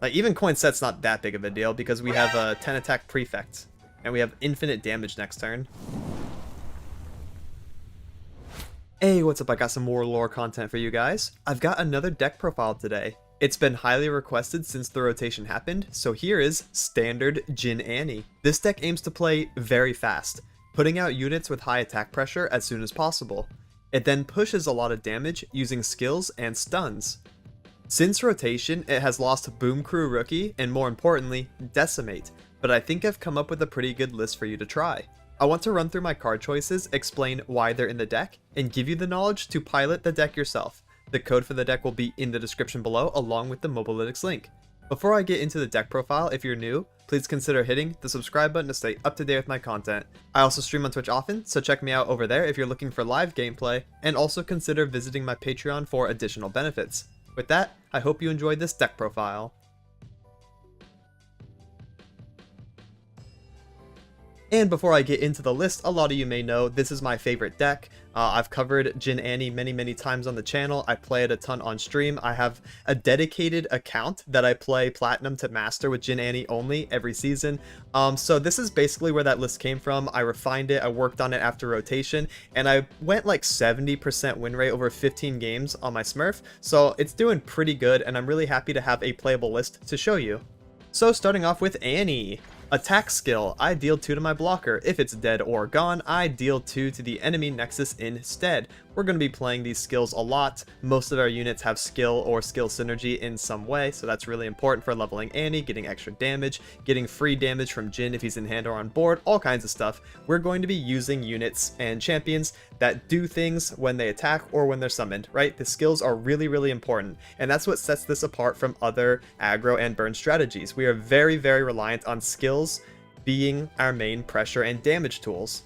Like, even coin Sett's not that big of a deal because we have a 10 attack prefect. And we have infinite damage next turn. Hey, what's up? I got some more lore content for you guys. I've got another deck profile today. It's been highly requested since the rotation happened, so here is Standard Jhin Annie. This deck aims to play very fast, putting out units with high attack pressure as soon as possible. It then pushes a lot of damage using skills and stuns. Since rotation, it has lost Boom Crew Rookie and, more importantly, Decimate, but I think I've come up with a pretty good list for you to try. I want to run through my card choices, explain why they're in the deck, and give you the knowledge to pilot the deck yourself. The code for the deck will be in the description below along with the Mobalytics link. Before I get into the deck profile, if you're new, please consider hitting the subscribe button to stay up to date with my content. I also stream on Twitch often, so check me out over there if you're looking for live gameplay, and also consider visiting my Patreon for additional benefits. With that, I hope you enjoyed this deck profile. And before I get into the list, a lot of you may know this is my favorite deck. I've covered Jhin Annie many times on the channel. I play it a ton on stream. I have a dedicated account that I play Platinum to Master with Jhin Annie only every season. So this is basically where that list came from. I refined it, I worked on it after rotation, and I went like 70% win rate over 15 games on my Smurf. So it's doing pretty good, and I'm really happy to have a playable list to show you. So starting off with Annie. Attack skill, I deal 2 to my blocker. If it's dead or gone, I deal 2 to the enemy nexus instead. We're going to be playing these skills a lot. Most of our units have skill or skill synergy in some way, so that's really important for leveling Annie, getting extra damage, getting free damage from Jhin if he's in hand or on board, all kinds of stuff. We're going to be using units and champions that do things when they attack or when they're summoned, right? The skills are really important, and that's what sets this apart from other aggro and burn strategies. We are very reliant on skills being our main pressure and damage tools.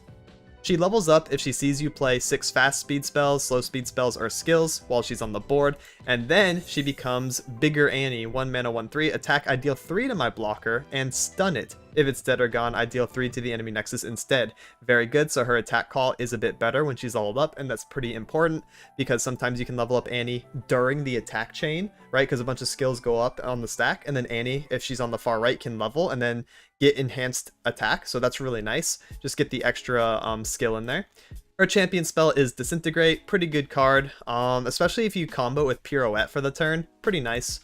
She levels up if she sees you play 6 fast speed spells, slow speed spells, or skills while she's on the board, and then she becomes Bigger Annie, 1 mana 1/3, attack I deal 3 to my blocker, and stun it. If it's dead or gone, I deal 3 to the enemy nexus instead. Very good, so her attack call is a bit better when she's leveled up, and that's pretty important, because sometimes you can level up Annie during the attack chain, right? Because a bunch of skills go up on the stack, and then Annie, if she's on the far right, can level, and then get enhanced attack, so that's really nice. Just get the extra skill in there. Her champion spell is Disintegrate, pretty good card, especially if you combo with Pirouette for the turn, pretty nice.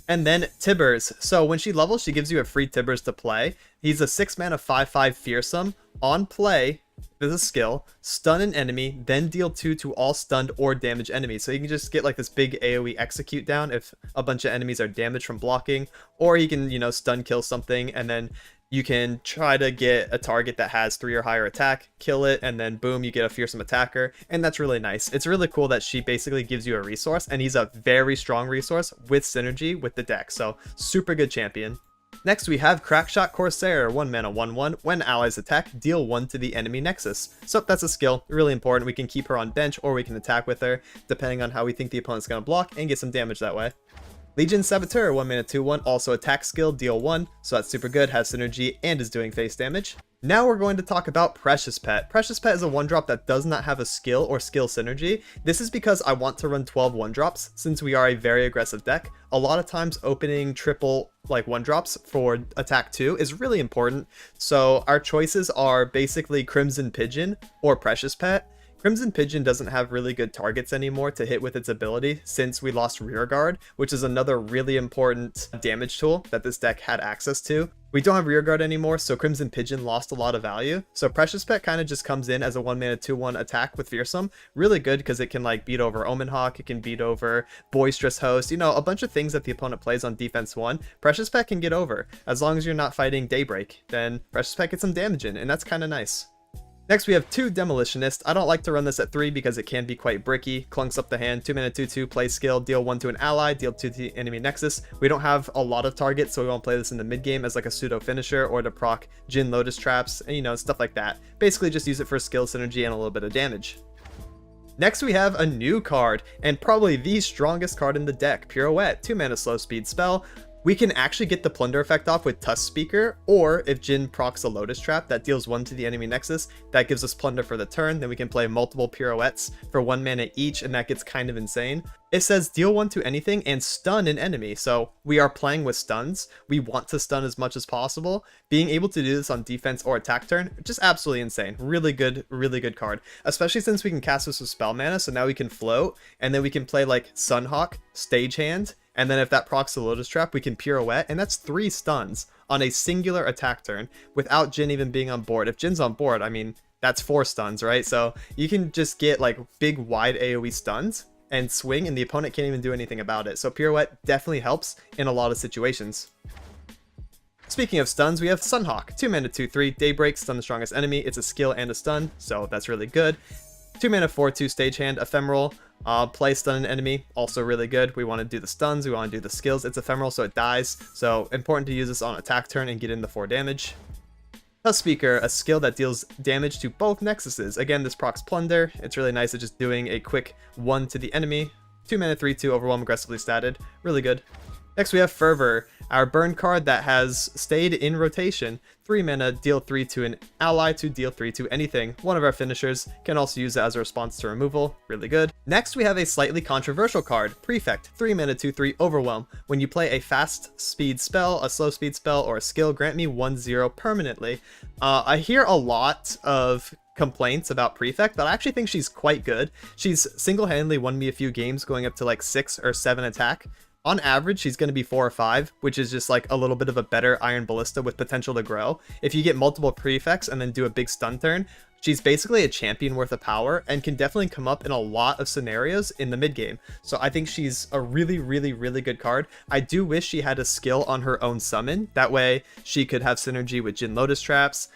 And then Tibbers. So when she levels, she gives you a free Tibbers to play. He's a 6 mana 5/5 fearsome. On play, there's a skill, stun an enemy, then deal 2 to all stunned or damaged enemies. So you can just get like this big AoE execute down if a bunch of enemies are damaged from blocking, or he can, you know, stun kill something, and then you can try to get a target that has 3 or higher attack, kill it, and then boom, you get a fearsome attacker, and that's really nice. It's really cool that she basically gives you a resource, and he's a very strong resource with synergy with the deck, so super good champion. Next we have Crackshot Corsair, 1 mana 1/1, when allies attack, deal 1 to the enemy nexus. So that's a skill, really important. We can keep her on bench, or we can attack with her, depending on how we think the opponent's going to block, and get some damage that way. Legion Saboteur, 1 mana 2/1, also attack skill, deal 1, so that's super good, has synergy, and is doing face damage. Now we're going to talk about Precious Pet. Precious Pet is a 1-drop that does not have a skill or skill synergy. This is because I want to run 12 1-drops, since we are a very aggressive deck. A lot of times opening triple like 1-drops for attack 2 is really important, so our choices are basically Crimson Pigeon or Precious Pet. Crimson Pigeon doesn't have really good targets anymore to hit with its ability since we lost Rearguard, which is another really important damage tool that this deck had access to. We don't have Rearguard anymore, so Crimson Pigeon lost a lot of value. So Precious Pet kind of just comes in as a 1 mana 2/1 attack with Fearsome. Really good because it can like beat over Omen Hawk, it can beat over Boisterous Host, you know, a bunch of things that the opponent plays on defense 1. Precious Pet can get over. As long as you're not fighting Daybreak, then Precious Pet gets some damage in, and that's kind of nice. Next we have 2 Demolitionist. I don't like to run this at 3 because it can be quite bricky. Clunks up the hand, 2 mana 2/2, play skill, deal 1 to an ally, deal 2 to the enemy nexus. We don't have a lot of targets, so we won't play this in the mid game as like a pseudo finisher or to proc Jhin Lotus traps, and you know, stuff like that. Basically just use it for skill synergy and a little bit of damage. Next we have a new card, and probably the strongest card in the deck, Pirouette, 2 mana slow speed spell. We can actually get the plunder effect off with Tusk Speaker, or if Jhin procs a Lotus Trap that deals 1 to the enemy nexus, that gives us plunder for the turn. Then we can play multiple pirouettes for 1 mana each, and that gets kind of insane. It says deal 1 to anything and stun an enemy, so we are playing with stuns. We want to stun as much as possible. Being able to do this on defense or attack turn, just absolutely insane. Really good card, especially since we can cast this with spell mana, so now we can float, and then we can play like Sunhawk, Stagehand, and then if that procs the Lotus Trap, we can pirouette, and that's 3 stuns on a singular attack turn without Jhin even being on board. If Jin's on board, I mean, that's 4 stuns, right? So you can just get like big wide AoE stuns and swing, and the opponent can't even do anything about it. So pirouette definitely helps in a lot of situations. Speaking of stuns, we have Sunhawk, 2 mana 2/3, Daybreak, stun the strongest enemy. It's a skill and a stun, so that's really good. 2 mana 4/2, Stagehand, ephemeral. Play stun an enemy, also really good. We want to do the stuns, we want to do the skills. It's ephemeral, so it dies, so important to use this on attack turn and get in the 4 damage. Tusk Speaker, a skill that deals damage to both nexuses. Again, this procs plunder. It's really nice at just doing a quick 1 to the enemy. 2 mana 3/2, overwhelm, aggressively statted. Really good. Next we have Fervor, our burn card that has stayed in rotation. 3 mana, deal 3 to an ally to deal 3 to anything. One of our finishers, can also use it as a response to removal. Really good. Next we have a slightly controversial card, Prefect, 3 mana 2/3, overwhelm. When you play a fast speed spell, a slow speed spell, or a skill, grant me 1/0 permanently. I hear a lot of complaints about Prefect, but I actually think she's quite good. She's single-handedly won me a few games going up to like 6 or 7 attack. On average, she's going to be 4 or 5, which is just like a little bit of a better Iron Ballista with potential to grow. If you get multiple prefects and then do a big stun turn, she's basically a champion worth of power and can definitely come up in a lot of scenarios in the mid game. So I think she's a really good card. I do wish she had a skill on her own summon. That way she could have synergy with Jhin Lotus Traps.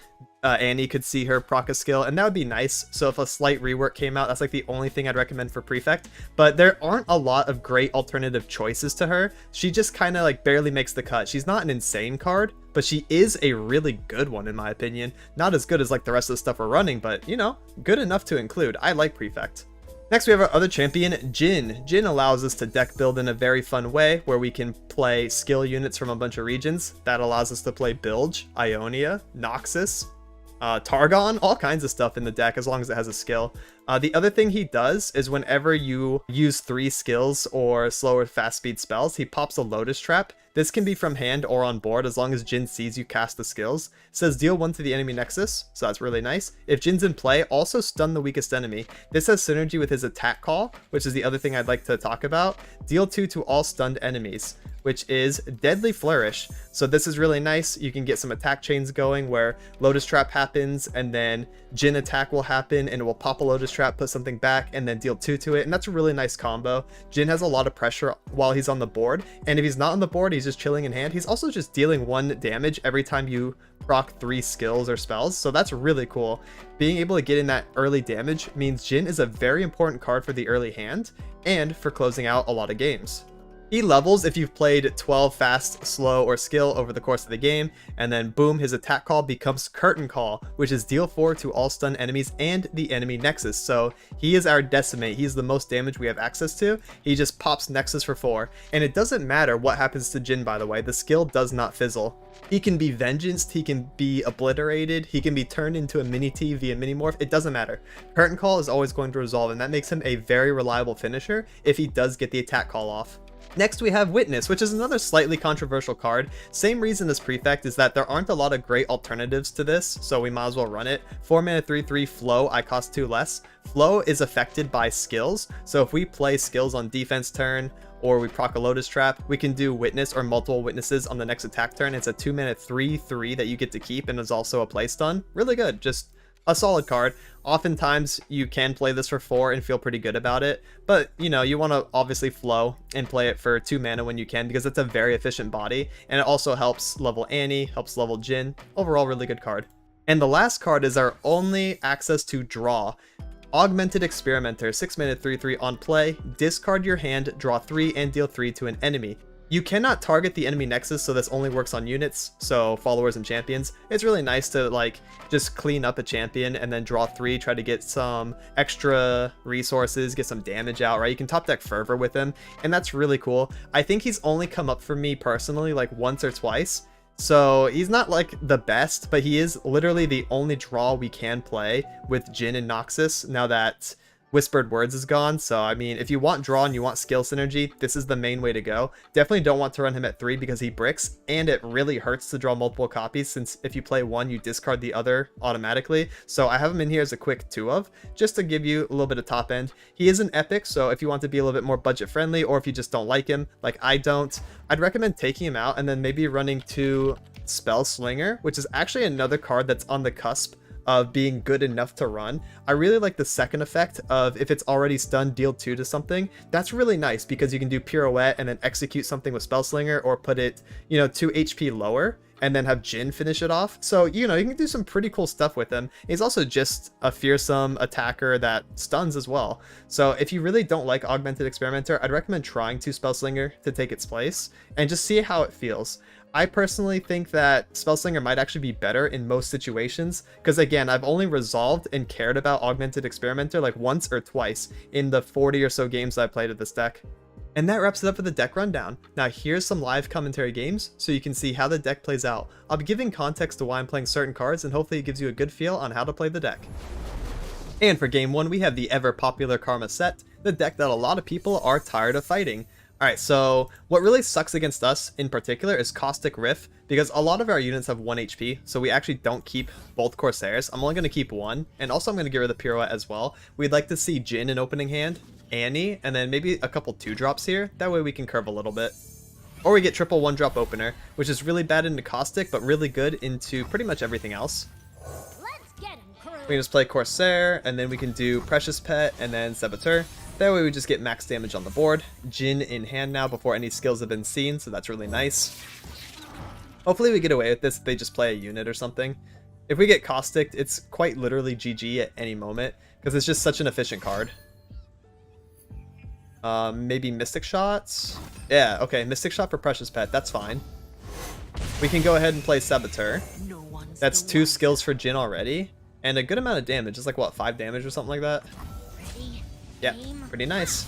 Annie could see her proc a skill, and that would be nice. So if a slight rework came out, that's like the only thing I'd recommend for Prefect. But there aren't a lot of great alternative choices to her. She just kind of like barely makes the cut. She's not an insane card, but she is a really good one in my opinion. Not as good as like the rest of the stuff we're running, but you know, good enough to include. I like Prefect. Next we have our other champion, Jhin. Jhin allows us to deck build in a very fun way where we can play skill units from a bunch of regions. That allows us to play Bilge, Ionia, Noxus, Targon, all kinds of stuff in the deck as long as it has a skill. The other thing he does is whenever you use 3 skills or slow or fast speed spells, he pops a Lotus Trap. This can be from hand or on board as long as Jhin sees you cast the skills. It says deal 1 to the enemy nexus, so that's really nice. If Jin's in play, also stun the weakest enemy. This has synergy with his attack call, which is the other thing I'd like to talk about. Deal 2 to all stunned enemies, which is Deadly Flourish. So this is really nice. You can get some attack chains going where Lotus Trap happens and then Jhin attack will happen and it will pop a Lotus Trap, put something back, and then deal 2 to it. And that's a really nice combo. Jhin has a lot of pressure while he's on the board, and if he's not on the board, he's just chilling in hand. He's also just dealing 1 damage every time you proc 3 skills or spells, so that's really cool. Being able to get in that early damage means Jhin is a very important card for the early hand and for closing out a lot of games. He levels if you've played 12 fast, slow, or skill over the course of the game, and then boom, his attack call becomes Curtain Call, which is deal 4 to all stun enemies and the enemy nexus. So he is our decimate. He's the most damage we have access to. He just pops nexus for 4, and it doesn't matter what happens to Jhin, by the way. The skill does not fizzle. He can be vegeanced, he can be obliterated, he can be turned into a mini-T via mini-morph. It doesn't matter. Curtain Call is always going to resolve, and that makes him a very reliable finisher if he does get the attack call off. Next we have Witness, which is another slightly controversial card. Same reason as Prefect is that there aren't a lot of great alternatives to this, so we might as well run it. 4 mana 3/3 Flow, I cost 2 less. Flow is affected by skills, so if we play skills on defense turn or we proc a Lotus Trap, we can do Witness or multiple Witnesses on the next attack turn. It's a 2 mana 3/3 that you get to keep and is also a play stun. Really good, just a solid card. Oftentimes you can play this for 4 and feel pretty good about it, but you know, you want to obviously flow and play it for 2 mana when you can, because it's a very efficient body, and it also helps level Annie, helps level Jhin. Overall, really good card. And the last card is our only access to draw. Augmented Experimenter, 6 mana 3/3 on play. Discard your hand, draw 3, and deal 3 to an enemy. You cannot target the enemy nexus, so this only works on units, so followers and champions. It's really nice to like just clean up a champion and then draw 3, try to get some extra resources, get some damage out, right? You can top deck Fervor with him, and that's really cool. I think he's only come up for me personally like once or twice, so he's not like the best, but he is literally the only draw we can play with Jhin and Noxus now that Whispered Words is gone. So I mean, if you want draw and you want skill synergy, this is the main way to go. Definitely don't want to run him at 3 because he bricks, and it really hurts to draw multiple copies, since if you play one you discard the other automatically. So I have him in here as a quick 2 of, just to give you a little bit of top end. He is an epic, so if you want to be a little bit more budget friendly, or if you just don't like him like I don't, I'd recommend taking him out and then maybe running 2 Spell Slinger, which is actually another card that's on the cusp of being good enough to run. I really like the second effect of if it's already stunned, deal 2 to something. That's really nice because you can do pirouette and then execute something with Spell Slinger, or put it, 2 HP lower and then have Jhin finish it off. So, you can do some pretty cool stuff with him. He's also just a fearsome attacker that stuns as well. So if you really don't like Augmented Experimenter, I'd recommend trying 2 Spell Slinger to take its place and just see how it feels. I personally think that Spellslinger might actually be better in most situations, because again, I've only resolved and cared about Augmented Experimenter like once or twice in the 40 or so games that I played with this deck. And that wraps it up for the deck rundown. Now here's some live commentary games so you can see how the deck plays out. I'll be giving context to why I'm playing certain cards, and hopefully it gives you a good feel on how to play the deck. And for game 1, we have the ever popular Karma Sett, the deck that a lot of people are tired of fighting. Alright, so what really sucks against us in particular is Caustic Riff, because a lot of our units have 1 HP, so we actually don't keep both Corsairs. I'm only going to keep 1, and also I'm going to get rid of the Pirouette as well. We'd like to see Jhin in opening hand, Annie, and then maybe a couple 2-drops here. That way we can curve a little bit. Or we get triple 1-drop opener, which is really bad into Caustic, but really good into pretty much everything else. We can just play Corsair, and then we can do Precious Pet, and then Saboteur. That way we just get max damage on the board. Jhin in hand now before any skills have been seen, so that's really nice. Hopefully we get away with this if they just play a unit or something. If we get Caustic, it's quite literally GG at any moment, because it's just such an efficient card. Maybe Mystic Shots? Yeah, okay, Mystic Shot for Precious Pet, that's fine. We can go ahead and play Saboteur. That's 2 skills for Jhin already, and a good amount of damage. It's like, what, 5 damage or something like that? Yeah, pretty nice.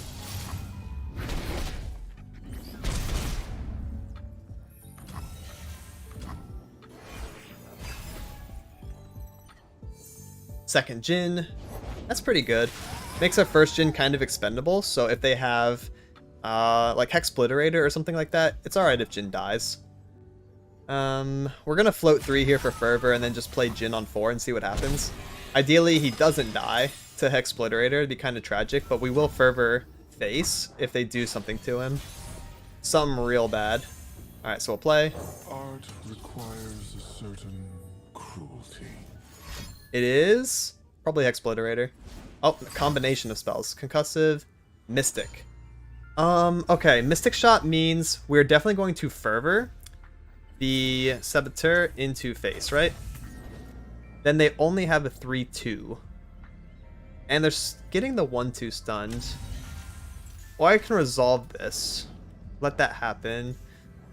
Second Jhin. That's pretty good. Makes our first Jhin kind of expendable, so if they have like Hexpliterator or something like that, it's alright if Jhin dies. We're gonna float 3 here for Fervor and then just play Jhin on 4 and see what happens. Ideally, he doesn't die to Hexpliterator. It'd be kind of tragic, but we will Fervor face if they do something to him. Something real bad. Alright, so we'll play. Art requires a certain cruelty. It is probably Hexpliterator. Oh, a combination of spells. Concussive, Mystic. Okay, Mystic Shot means we're definitely going to Fervor the Saboteur into face, right? Then they only have a 3-2. And they're getting the 1-2 stunned. Well, I can resolve this. Let that happen.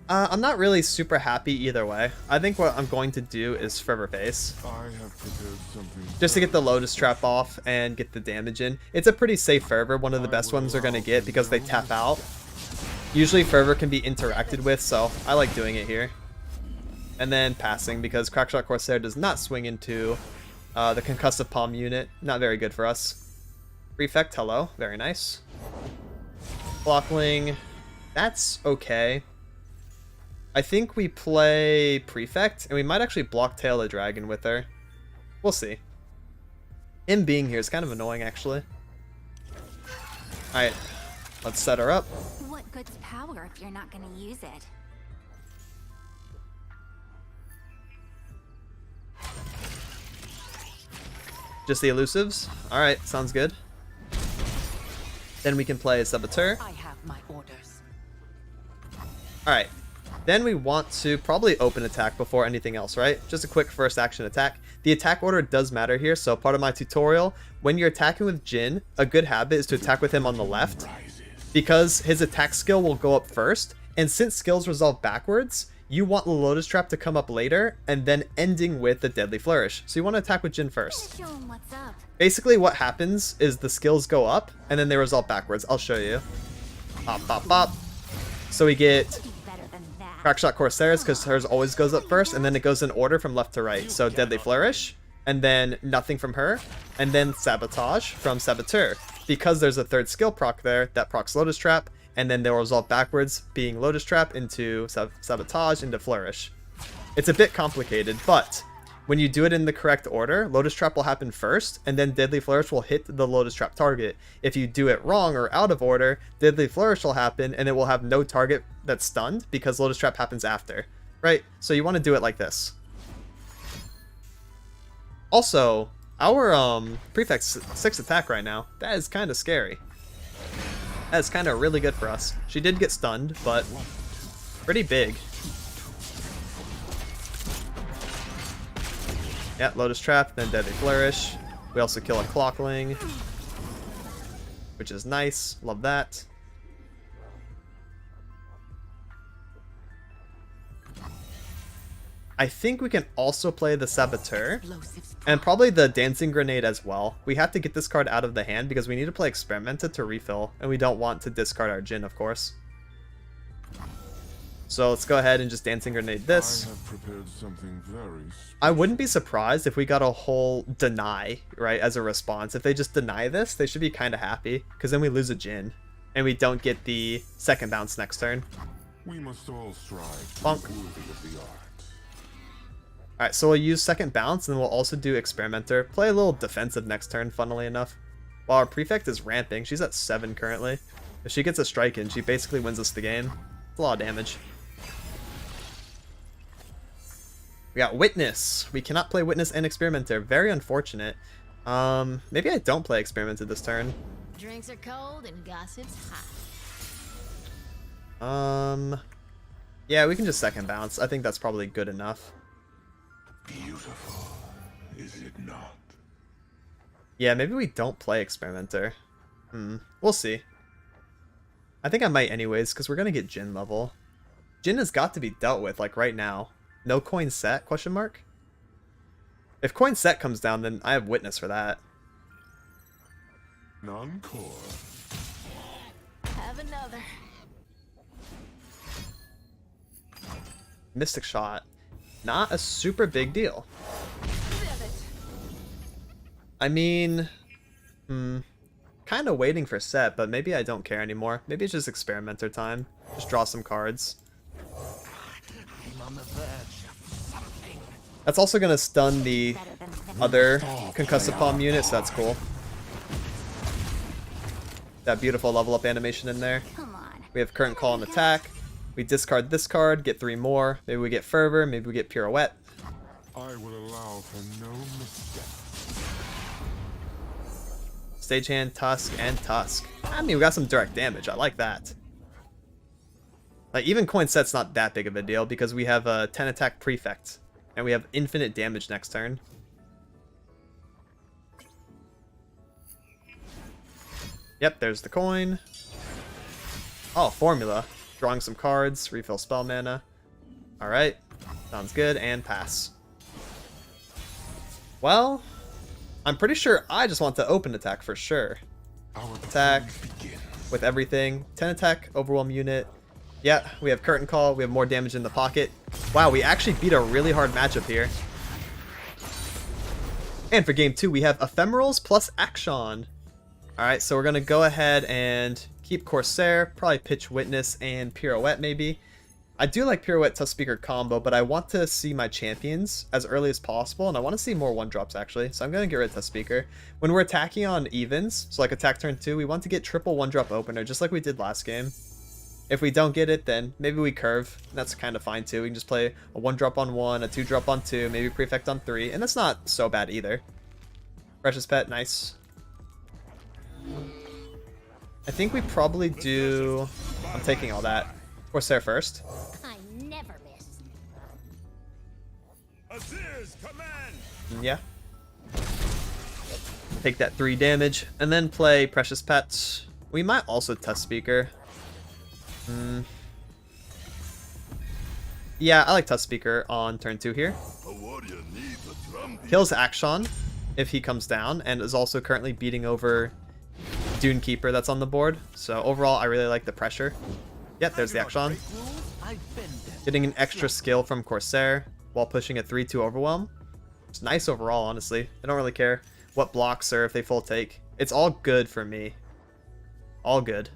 I'm not really super happy either way. I think what I'm going to do is Fervor face. I have prepared something just to get the Lotus Trap off and get the damage in. It's a pretty safe Fervor, one of the best ones they're going to get because they tap out. Usually Fervor can be interacted with, so I like doing it here. And then passing, because Crackshot Corsair does not swing into the Concussive Palm unit. Not very good for us. Prefect, hello. Very nice. Blockling. That's okay. I think we play Prefect, and we might actually block Tail the Dragon with her. We'll see. Him being here is kind of annoying, actually. Alright. Let's set her up. What good's power if you're not going to use it? Just the elusives? Alright, sounds good. Then we can play Saboteur. I have my orders. Alright. Then we want to probably open attack before anything else, right? Just a quick first action attack. The attack order does matter here, so part of my tutorial, when you're attacking with Jhin, a good habit is to attack with him on the left, because his attack skill will go up first, And since skills resolve backwards, you want the Lotus Trap to come up later, and then ending with the Deadly Flourish. So you want to attack with Jhin first. Show 'em what's up. Basically what happens is the skills go up, and then they resolve backwards. I'll show you. Pop, pop, pop. So we get Do better than that. Crackshot Corsairs, because hers always goes up first, and then it goes in order from left to right. So Deadly Flourish, and then nothing from her, and then Sabotage from Saboteur. Because there's a third skill proc there, that procs Lotus Trap, and then they'll resolve backwards, being Lotus Trap into Sabotage into Flourish. It's a bit complicated, but when you do it in the correct order, Lotus Trap will happen first, and then Deadly Flourish will hit the Lotus Trap target. If you do it wrong or out of order, Deadly Flourish will happen, and it will have no target that's stunned, because Lotus Trap happens after, right? So you want to do it like this. Also, our Prefect's 6 attack right now, that is kind of scary. That is kind of really good for us. She did get stunned, but pretty big. Yeah, Lotus Trap, then Deadly Flourish. We also kill a Clockling, which is nice. Love that. I think we can also play the Saboteur, and probably the Dancing Grenade as well. We have to get this card out of the hand because we need to play Experimenta to refill, and we don't want to discard our Jhin, of course. So let's go ahead and just Dancing Grenade this. I have prepared something very I wouldn't be surprised if we got a whole deny, right, as a response. If they just deny this, they should be kind of happy, because then we lose a Jhin, and we don't get the second bounce next turn. We must all strive to Bonk. be worthy of the art. Alright, so we'll use second bounce, and then we'll also do Experimenter. Play a little defensive next turn, funnily enough. While our Prefect is ramping, she's at 7 currently. If she gets a strike in, she basically wins us the game. It's a lot of damage. We got Witness. We cannot play Witness and Experimenter. Very unfortunate. Maybe I don't play Experimenter this turn. Drinks are cold and gossip's hot. Yeah, we can just second bounce. I think that's probably good enough. Beautiful, is it not? Yeah, maybe we don't play Experimenter. We'll see. I think I might anyways, because we're going to get Jhin level. Jhin has got to be dealt with, like, right now. No coin Sett, question mark? If coin Sett comes down, then I have Witness for that. Non-core. Have another. Mystic Shot. Not a super big deal. I mean, kind of waiting for Sett, but maybe I don't care anymore. Maybe it's just Experimenter time. Just draw some cards. That's also going to stun the other Concussive Palm unit, so that's cool. That beautiful level up animation in there. Come on. We have Current Call and Attack. We discard this card, get 3 more. Maybe we get Fervor, maybe we get Pirouette. I will allow for no misstep. Stagehand, Tusk, and Tusk. I mean, we got some direct damage. I like that. Like, even coin Sett's not that big of a deal because we have a 10 attack Prefect. And we have infinite damage next turn. Yep, there's the coin. Oh, formula. Drawing some cards, refill spell mana. Alright, sounds good, and pass. Well, I'm pretty sure I just want to open attack for sure. Our Attack begin. with everything. 10 attack, overwhelm unit. Yeah, we have Curtain Call, we have more damage in the pocket. Wow, we actually beat a really hard matchup here. And for game 2, we have Ephemerals plus Akshan. Alright, so we're going to go ahead and keep Corsair, probably pitch Witness and Pirouette maybe. I do like Pirouette Tough Speaker combo, but I want to see my champions as early as possible, and I want to see more 1-drops actually, so I'm going to get rid of Tough Speaker. When we're attacking on evens, so like attack turn 2, we want to get triple 1-drop opener, just like we did last game. If we don't get it, then maybe we curve. That's kind of fine too. We can just play a 1-drop on 1, a 2-drop on 2, maybe Prefect on 3, and that's not so bad either. Precious Pet, nice. I think we probably do... I'm taking all that. Corsair first. I never miss. Azir's command. Yeah. Take that 3 damage, and then play Precious Pet. We might also Test Speaker. Yeah, I like Touch Speaker on turn 2 here. Kills Akshan if he comes down, and is also currently beating over Dune Keeper that's on the board. So overall, I really like the pressure. Yep, there's the Akshan. Getting an extra skill from Corsair while pushing a 3-2 Overwhelm. It's nice overall, honestly. I don't really care what blocks or if they full take. It's all good for me. All good.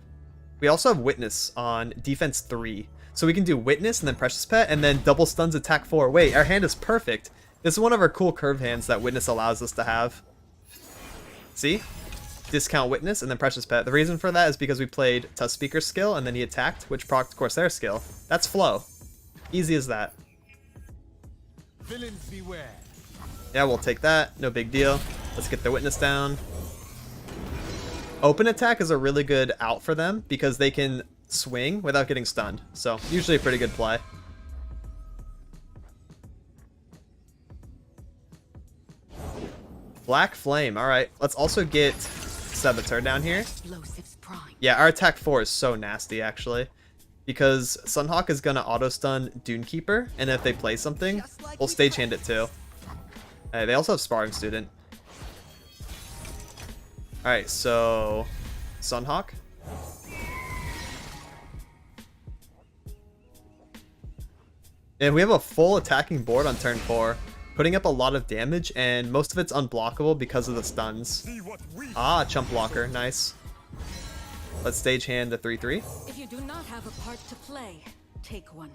We also have Witness on defense 3. So we can do Witness and then Precious Pet and then double stuns attack 4. Wait, our hand is perfect. This is one of our cool curve hands that Witness allows us to have. See? Discount Witness and then Precious Pet. The reason for that is because we played Touch Speaker's skill and then he attacked, which procced Corsair's skill. That's flow. Easy as that. Villains beware. Yeah, we'll take that. No big deal. Let's get the Witness down. Open attack is a really good out for them because they can swing without getting stunned. So usually a pretty good play. Black Flame. All right. Let's also get Saboteur down here. Explosives prime. Yeah, our attack 4 is so nasty actually. Because Sunhawk is going to auto-stun Dune Keeper. And if they play something, we'll stagehand it too. Hey, they also have Sparring Student. Alright, so Sunhawk. And we have a full attacking board on turn 4, putting up a lot of damage, and most of it's unblockable because of the stuns. Ah, Chump Blocker, nice. Let's stagehand the 3-3. If you do not have a part to play, take one.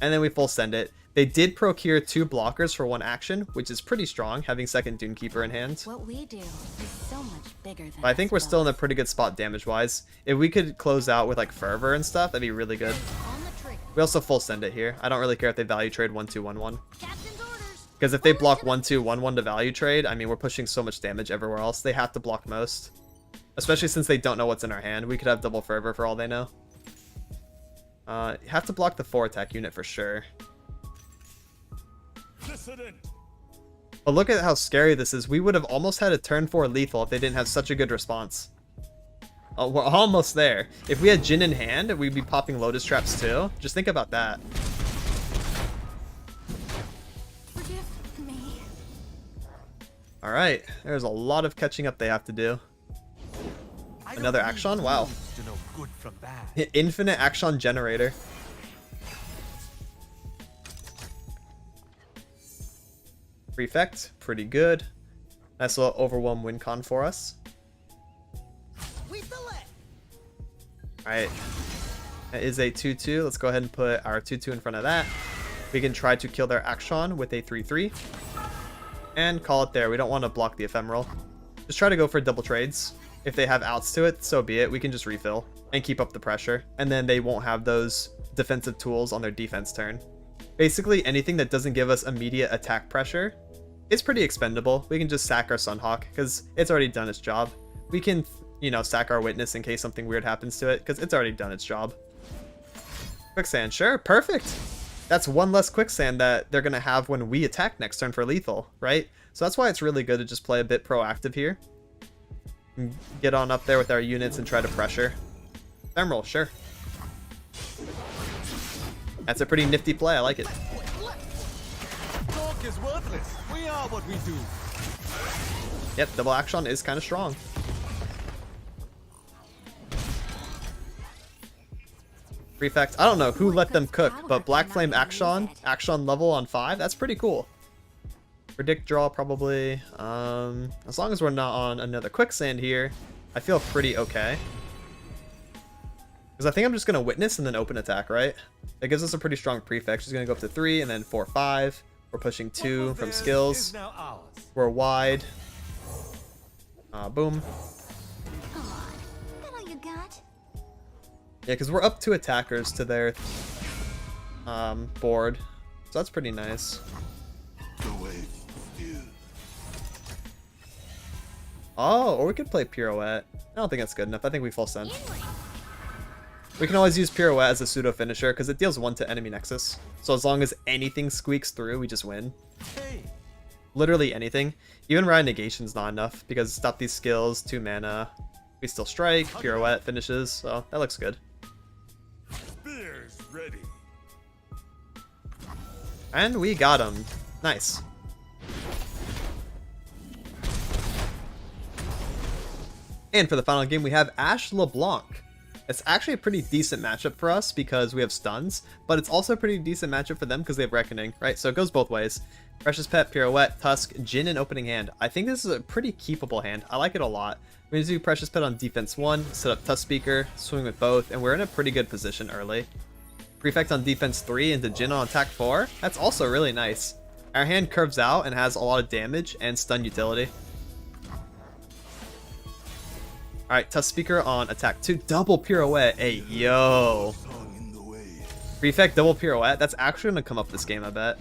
And then we full send it. They did procure 2 blockers for 1 action, which is pretty strong, having second Dune Keeper in hand. What we do is so much bigger than But I think we're still in a spells. pretty good spot damage-wise. If we could close out with like Fervor and stuff, that'd be really good. On the trigger. We also full send it here. I don't really care if they value trade 1-2-1-1. Captain's orders. Because if they block 1-2-1-1 to value trade, I mean, we're pushing so much damage everywhere else. They have to block most. Especially since they don't know what's in our hand. We could have double Fervor for all they know. You have to block the 4 attack unit for sure. But look at how scary this is. We would have almost had a turn 4 lethal if they didn't have such a good response. Oh, we're almost there. If we had Jhin in hand, we'd be popping Lotus Traps too. Just think about that. Forgive me. Alright, there's a lot of catching up they have to do. Another Akshan? Wow. To know good from bad. Infinite Akshan generator. Prefect, pretty good. Nice little Overwhelm win con for us. Alright. That is a 2-2. Let's go ahead and put our 2-2 in front of that. We can try to kill their Akshan with a 3-3. And call it there. We don't want to block the Ephemeral. Just try to go for double trades. If they have outs to it, so be it. We can just refill and keep up the pressure. And then they won't have those defensive tools on their defense turn. Basically, anything that doesn't give us immediate attack pressure is pretty expendable. We can just sack our Sunhawk because it's already done its job. We can, you know, sack our Witness in case something weird happens to it because it's already done its job. Quicksand, sure, perfect. That's one less Quicksand that they're going to have when we attack next turn for lethal, right? So that's why it's really good to just play a bit proactive here. Get on up there with our units and try to pressure. Ephemeral, sure. That's a pretty nifty play. I like it. Talk is worthless. We are what we do. Yep, double Akshan is kind of strong. Prefect. I don't know who let them cook, but Black Flame Akshan level on 5, that's pretty cool. Predict draw probably. As long as we're not on another Quicksand here, I feel pretty okay. Because I think I'm just going to Witness and then open attack, right? That gives us a pretty strong prefect. She's going to go up to 3 and then 4, 5. We're pushing 2 from skills. We're wide. Boom. Come on. That all you got? Yeah, because we're up 2 attackers to their board. So that's pretty nice. Oh, or we could play Pirouette. I don't think that's good enough. I think we full send. We can always use Pirouette as a pseudo finisher because it deals 1 to enemy nexus. So as long as anything squeaks through, we just win. Literally anything. Even Riot Negation's not enough because stop these skills, 2 mana. We still strike, Pirouette finishes, so that looks good. Spears ready. And we got him. Nice. And for the final game, we have Ashe LeBlanc. It's actually a pretty decent matchup for us because we have stuns, but it's also a pretty decent matchup for them because they have Reckoning, right? So it goes both ways. Precious Pet, Pirouette, Tusk, Jhin, and Opening Hand. I think this is a pretty keepable hand. I like it a lot. We're going to do Precious Pet on defense 1, set up Tusk Speaker, swing with both, and we're in a pretty good position early. Prefect on defense 3 into Jhin on attack 4. That's also really nice. Our hand curves out and has a lot of damage and stun utility. Alright, Tusk Speaker on attack 2. Double Pirouette. Hey, yo. Prefect double Pirouette. That's actually going to come up this game, I bet.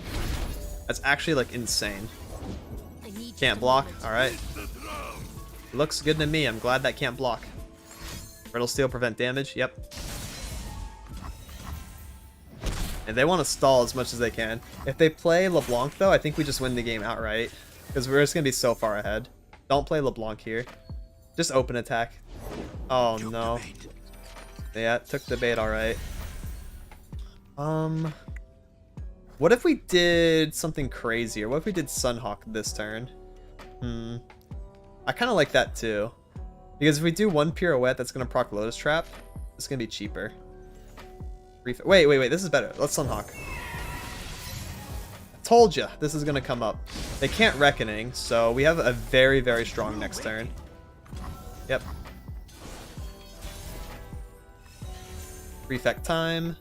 That's actually, like, insane. Can't block. Alright. Looks good to me. I'm glad that can't block. Brittle Steel, prevent damage. Yep. And they want to stall as much as they can. If they play LeBlanc, though, I think we just win the game outright. Because we're just going to be so far ahead. Don't play LeBlanc here. Just open attack. Oh, no. Yeah, took the bait alright. What if we did something crazier? What if we did Sunhawk this turn? I kind of like that too. Because if we do one Pirouette that's going to proc Lotus Trap, it's going to be cheaper. Wait, this is better. Let's Sunhawk. I told you, this is going to come up. They can't Reckoning, so we have a very, very strong next turn. Yep. Prefect time.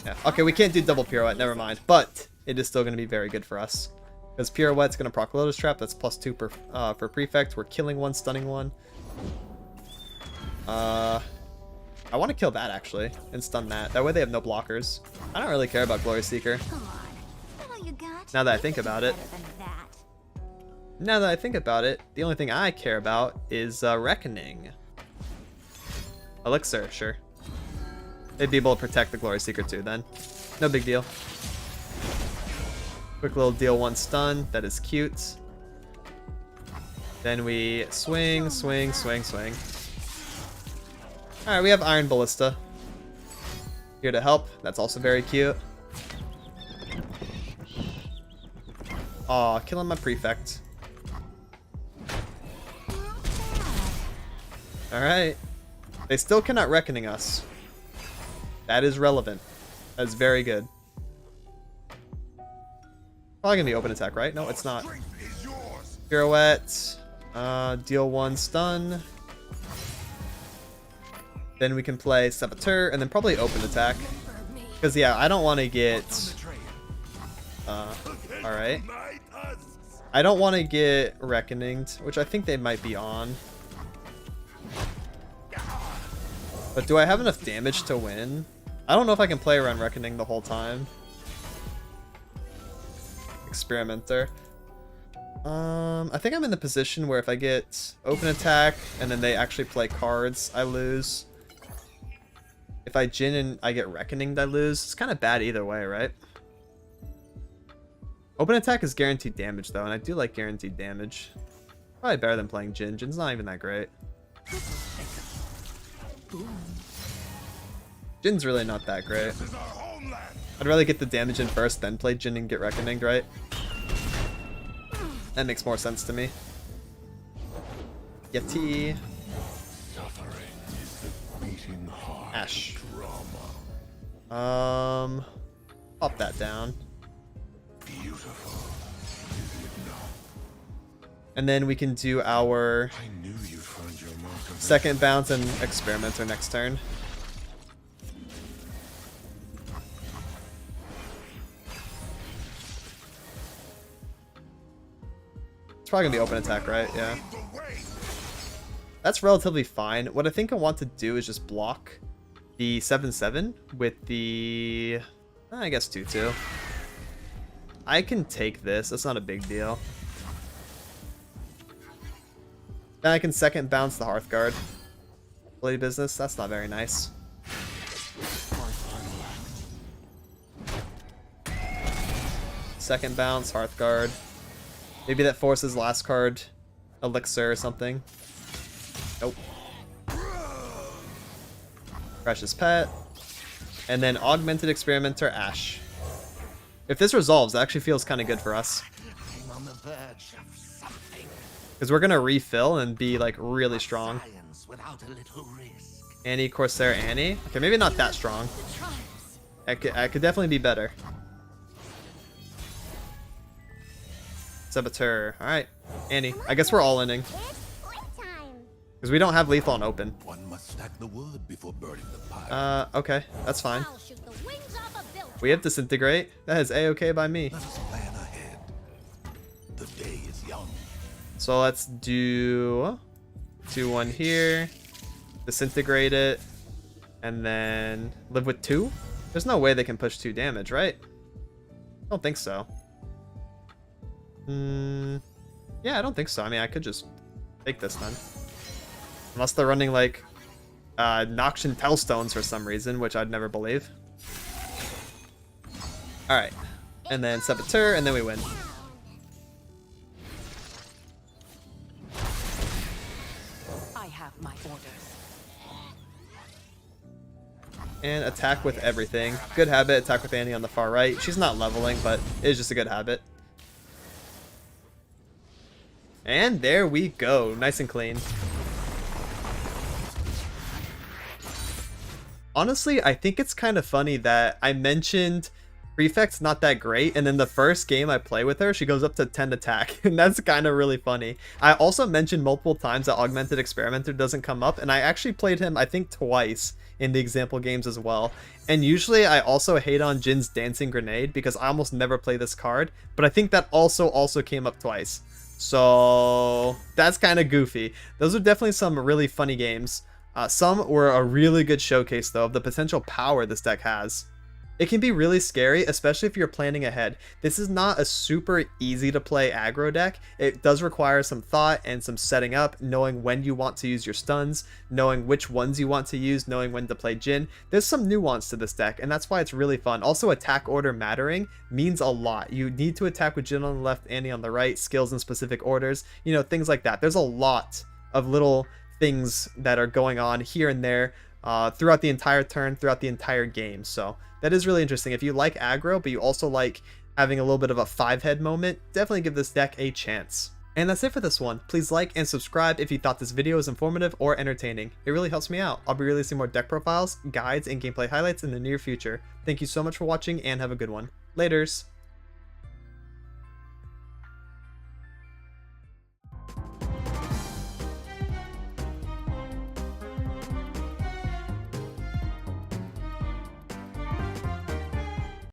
Yeah. Okay, we can't do double Pirouette, never mind. But it is still going to be very good for us. Because Pirouette's going to proc Lotus Trap, that's +2 for Prefect. We're killing one, stunning one. I want to kill that, actually, and stun that. That way they have no blockers. I don't really care about Glory Seeker. Now that I think about it. Now that I think about it, the only thing I care about is Reckoning. Elixir, sure. They'd be able to protect the Glory Seeker too then. No big deal. Quick little deal 1 stun. That is cute. Then we swing. Alright, we have Iron Ballista. Here to help. That's also very cute. Aw, killing my Prefect. Alright. They still cannot Reckoning us. That is relevant. That's very good. Probably gonna be open attack, right? No, it's not. Pirouette. Deal 1 stun. Then we can play Saboteur and then probably open attack. Because, yeah, I don't want to get... Alright. I don't want to get Reckoninged, which I think they might be on. But do I have enough damage to win? I don't know if I can play around Reckoning the whole time. Experimenter. I think I'm in the position where if I get open attack and then they actually play cards, I lose. If I Jhin and I get Reckoninged, I lose. It's kind of bad either way, right? Open attack is guaranteed damage though, and I do like guaranteed damage. Probably better than playing Jhin. Jin's not even that great. Jin's really not that great. I'd rather get the damage in first, then play Jhin and get Reckoninged, right? That makes more sense to me. Yeti. Ashe. Pop that down. And then we can do our second bounce and Experimenter next turn. It's probably gonna be open attack, right? Yeah. That's relatively fine. What I think I want to do is just block the 7/7 with the, I guess 2/2. I can take this. That's not a big deal. Then I can second bounce the Hearthguard. Bloody business. That's not very nice. Second bounce Hearthguard. Maybe that forces last card Elixir or something. Nope. Precious Pet. And then Augmented Experimenter Ashe. If this resolves, that actually feels kind of good for us. I'm on the verge of something. Because we're going to refill and be like really strong. Science without a little risk. Annie, Corsair, Annie. Okay, maybe not that strong. The tribes. I could definitely be better. Saboteur. Alright. Annie. I guess we're all inning. It's win time. Because we don't have lethal on open. One must stack the wood before burning the pile. Okay. That's fine. I'll shoot the wings off a building. We have Disintegrate. That is A-okay by me. Let us plan ahead. The day is young. So let's do 2-1 here. Disintegrate it. And then live with 2? There's no way they can push 2 damage, right? I don't think so. Yeah, I don't think so. I mean, I could just take this then. Unless they're running like Noxian Tellstones for some reason, which I'd never believe. Alright. And then Saboteur, and then we win. I have my orders. And attack with everything. Good habit, attack with Annie on the far right. She's not leveling, but it is just a good habit. And there we go. Nice and clean. Honestly, I think it's kind of funny that I mentioned Prefect's not that great, and then the first game I play with her, she goes up to 10 attack, and that's kind of really funny. I also mentioned multiple times that Augmented Experimenter doesn't come up, and I actually played him, I think, twice in the example games as well. And usually I also hate on Jhin's Dancing Grenade because I almost never play this card, but I think that also came up twice. So that's kind of goofy. Those are definitely some really funny games. Some were a really good showcase though of the potential power this deck has. It can be really scary, especially if you're planning ahead. This is not a super easy to play aggro deck. It does require some thought and some setting up, knowing when you want to use your stuns, knowing which ones you want to use, knowing when to play Jhin. There's some nuance to this deck, and that's why it's really fun. Also, attack order mattering means a lot. You need to attack with Jhin on the left, Annie on the right, skills in specific orders, you know, things like that. There's a lot of little things that are going on here and there throughout the entire turn, throughout the entire game. So that is really interesting. If you like aggro, but you also like having a little bit of a 5-head moment, definitely give this deck a chance. And that's it for this one. Please like and subscribe if you thought this video was informative or entertaining. It really helps me out. I'll be releasing more deck profiles, guides, and gameplay highlights in the near future. Thank you so much for watching and have a good one. Laters!